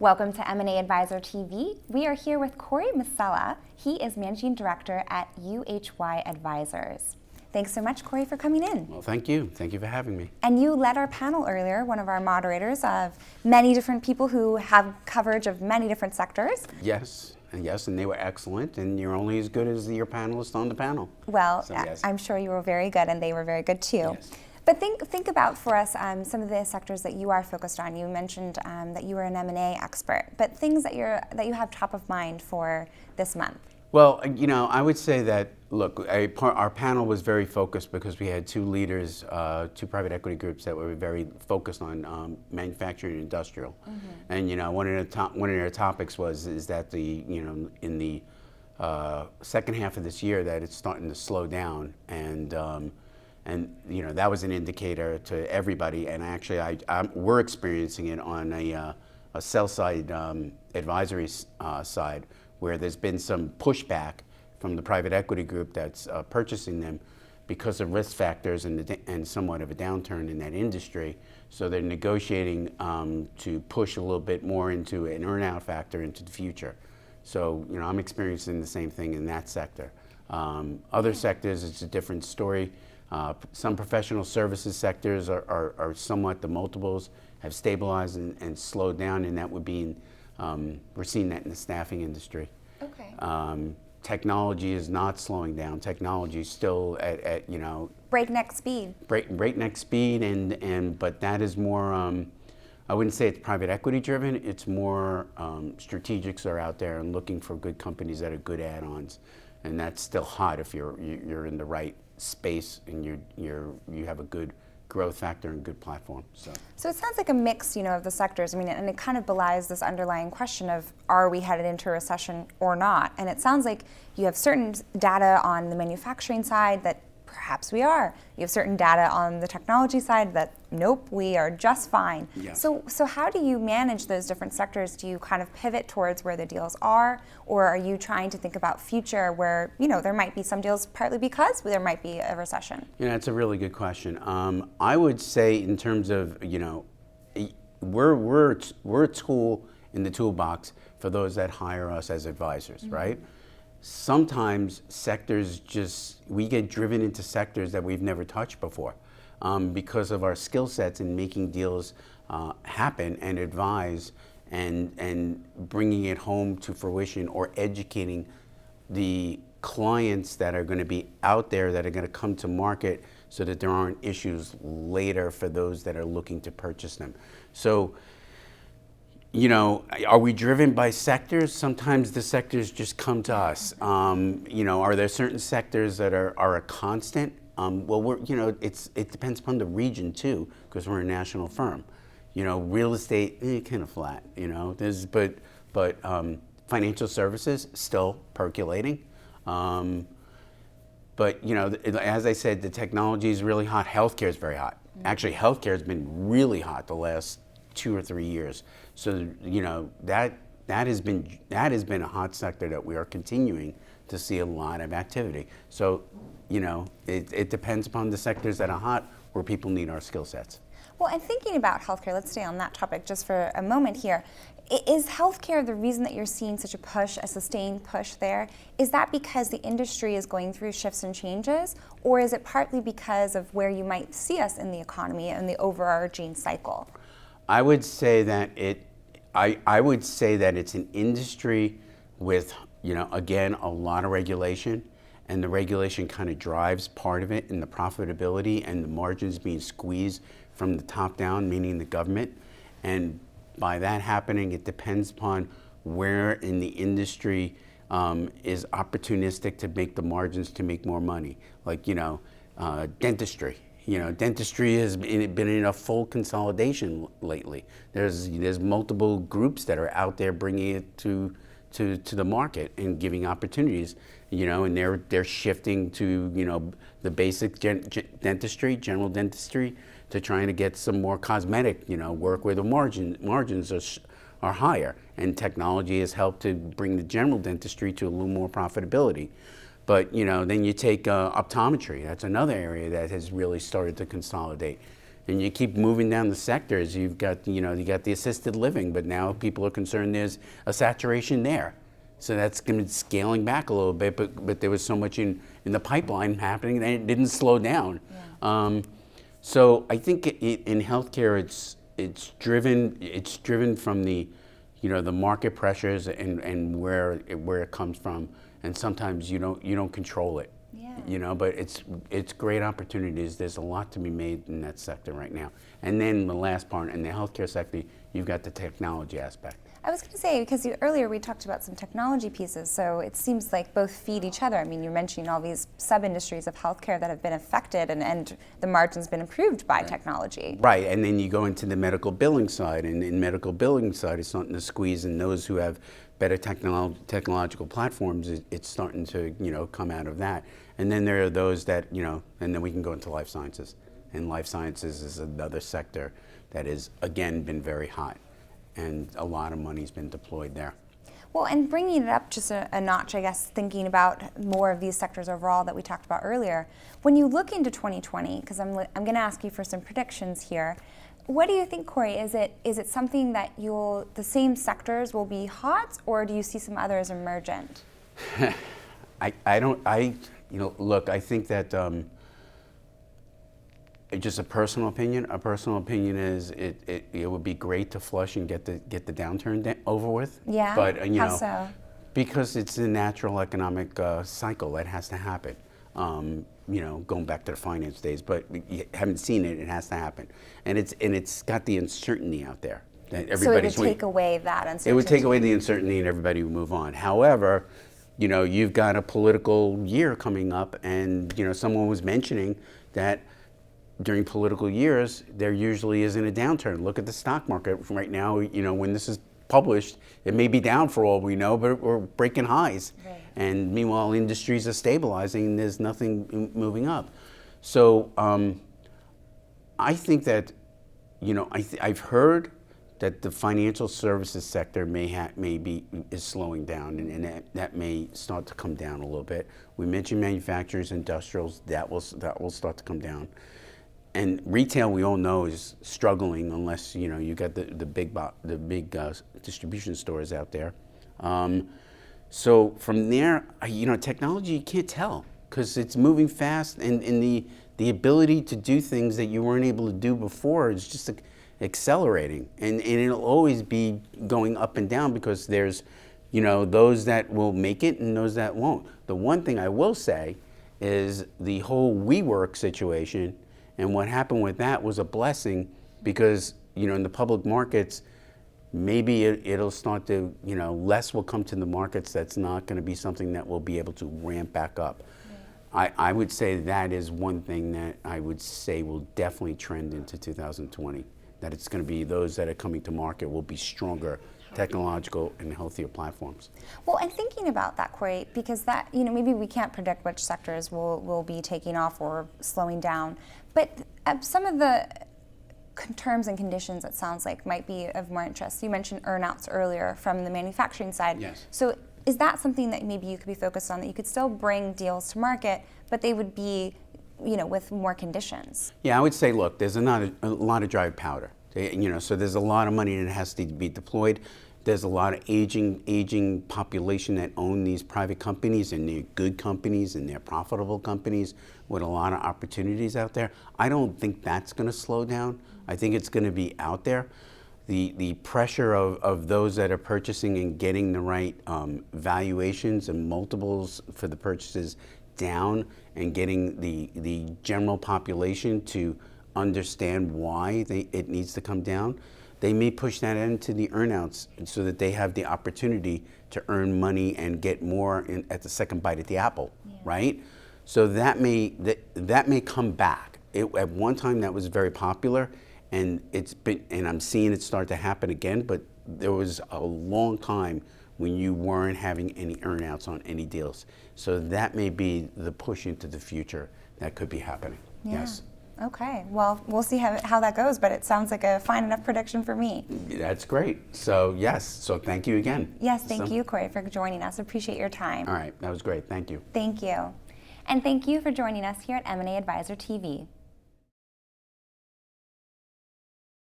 Welcome to M&A Advisor TV. We are here with Corey Massella. He is Managing Director at UHY Advisors. Thanks so much, Corey, for coming in. Well, thank you. Thank you for having me. And you led our panel earlier, one of our moderators of many different people who have coverage of many different sectors. Yes, and they were excellent, and you're only as good as your panelists on the panel. Well, So, yes. I'm sure you were very good, and they were very good too. Yes. But think about for us some of the sectors that you are focused on. You mentioned that you were an M&A expert, but things that you have top of mind for this month. Well, I would say that, look, our panel was very focused because we had two leaders, two private equity groups that were very focused on manufacturing and industrial. Mm-hmm. And one of their topics is that in the second half of this year that it's starting to slow down, and that was an indicator to everybody. And actually, we're experiencing it on a sell side advisory side, where there's been some pushback from the private equity group that's purchasing them because of risk factors and somewhat of a downturn in that industry. So they're negotiating to push a little bit more into an earn-out factor into the future. So I'm experiencing the same thing in that sector. Other sectors, it's a different story. Some professional services sectors are somewhat, the multiples have stabilized and slowed down, and that would be we're seeing that in the staffing industry. Okay. Technology is not slowing down. Technology is still at breakneck speed. Breakneck speed, but that is more. I wouldn't say it's private equity driven. It's more strategics are out there and looking for good companies that are good add-ons, and that's still hot if you're in the right space and you have a good growth factor and good platform. So it sounds like a mix, of the sectors. I mean, and it kind of belies this underlying question of, are we headed into a recession or not? And it sounds like you have certain data on the manufacturing side that perhaps we are. You have certain data on the technology side that, nope, we are just fine. Yeah. So how do you manage those different sectors? Do you kind of pivot towards where the deals are, or are you trying to think about future where, there might be some deals partly because there might be a recession? That's a really good question. I would say in terms of, we're a tool in the toolbox for those that hire us as advisors, mm-hmm. right? Sometimes sectors we get driven into sectors that we've never touched before because of our skill sets in making deals happen and advise and bringing it home to fruition or educating the clients that are going to be out there that are going to come to market so that there aren't issues later for those that are looking to purchase them. So, are we driven by sectors? Sometimes the sectors just come to us. Are there certain sectors that are a constant? Well, it depends upon the region too, because we're a national firm. Real estate, kind of flat. But financial services still percolating. But as I said, the technology is really hot. Healthcare is very hot. Mm-hmm. Actually, healthcare has been really hot the last 2 or 3 years. So that has been a hot sector that we are continuing to see a lot of activity. So it depends upon the sectors that are hot where people need our skill sets. Well, and thinking about healthcare, let's stay on that topic just for a moment here. Is healthcare the reason that you're seeing such a sustained push there? Is that because the industry is going through shifts and changes, or is it partly because of where you might see us in the economy and the overarching cycle? I would say that it's an industry with, again, a lot of regulation, and the regulation kind of drives part of it in the profitability and the margins being squeezed from the top down, meaning the government. And by that happening, it depends upon where in the industry is opportunistic to make the margins to make more money. Like, dentistry. Dentistry has been in a full consolidation lately. There's multiple groups that are out there bringing it to the market and giving opportunities, and they're shifting to the basic dentistry, general dentistry, to trying to get some more cosmetic work where the margins are higher, and technology has helped to bring the general dentistry to a little more profitability. But then you take optometry. That's another area that has really started to consolidate. And you keep moving down the sectors. You've got, you got the assisted living, but now people are concerned there's a saturation there. So that's going to be scaling back a little bit, but there was so much in the pipeline happening that it didn't slow down. Yeah. So I think in healthcare, it's driven from the, the market pressures and where it comes from, and sometimes you don't control it. Yeah. But it's great opportunities. There's a lot to be made in that sector right now. And then the last part, in the healthcare sector, you've got the technology aspect. I was going to say, because earlier we talked about some technology pieces, so it seems like both feed each other. I mean, you're mentioning all these sub-industries of healthcare that have been affected, and the margin's been improved by technology. Right, and then you go into the medical billing side, and in medical billing side, it's starting to squeeze, and those who have better technological platforms, it's starting to, come out of that. And then there are those that, and then we can go into life sciences. And life sciences is another sector that has, again, been very hot. And a lot of money's been deployed there. Well, and bringing it up just a notch, I guess, thinking about more of these sectors overall that we talked about earlier, when you look into 2020, because I'm going to ask you for some predictions here, what do you think, Corey? Is it something that the same sectors will be hot, or do you see some others emergent? Look, I think that just a personal opinion. A personal opinion is it would be great to flush and get the downturn over with. Yeah. But How so? Because it's a natural economic cycle that has to happen. Going back to the finance days, but you haven't seen it. It has to happen, and it's got the uncertainty out there that everybody's. So it would take away that uncertainty. It would take away the uncertainty, and everybody would move on. However, you've got a political year coming up, and someone was mentioning that during political years, there usually isn't a downturn. Look at the stock market right now. When this is published, it may be down for all we know, but we're breaking highs. Right. And meanwhile, industries are stabilizing. There's nothing moving up. So I think that, I've heard that the financial services sector is slowing down, and that may start to come down a little bit. We mentioned manufacturers, industrials. That will start to come down. And retail, we all know, is struggling unless you got the big distribution stores out there. So from there, technology, you can't tell because it's moving fast, and the ability to do things that you weren't able to do before is just accelerating, and it'll always be going up and down because there's those that will make it and those that won't. The one thing I will say is the whole WeWork situation. And what happened with that was a blessing because, in the public markets, maybe it'll start to, less will come to the markets. That's not going to be something that will be able to ramp back up. Yeah. I would say that is one thing that I would say will definitely trend into 2020, that it's going to be those that are coming to market will be stronger technological and healthier platforms. Well, and thinking about that, Corey, because that, maybe we can't predict which sectors will be taking off or slowing down, but some of the terms and conditions, it sounds like, might be of more interest. You mentioned earnouts earlier from the manufacturing side. Yes. So is that something that maybe you could be focused on, that you could still bring deals to market, but they would be, with more conditions? Yeah, I would say, look, there's a lot of dry powder. So there's a lot of money that has to be deployed. There's a lot of aging population that own these private companies, and they're good companies and they're profitable companies with a lot of opportunities out there. I don't think that's going to slow down. I think it's going to be out there. The pressure of those that are purchasing and getting the right valuations and multiples for the purchases down, and getting the general population to understand why it needs to come down. They may push that into the earnouts so that they have the opportunity to earn money and get more at the second bite at the apple, right? So that may come back. At one time that was very popular, and I'm seeing it start to happen again. But there was a long time when you weren't having any earnouts on any deals. So that may be the push into the future that could be happening. Yeah. Yes. Okay, well, we'll see how that goes, but it sounds like a fine enough prediction for me. That's great. So, yes, so thank you again. Yes, thank you, Corey, for joining us. Appreciate your time. All right, that was great. Thank you. Thank you. And thank you for joining us here at M&A Advisor TV.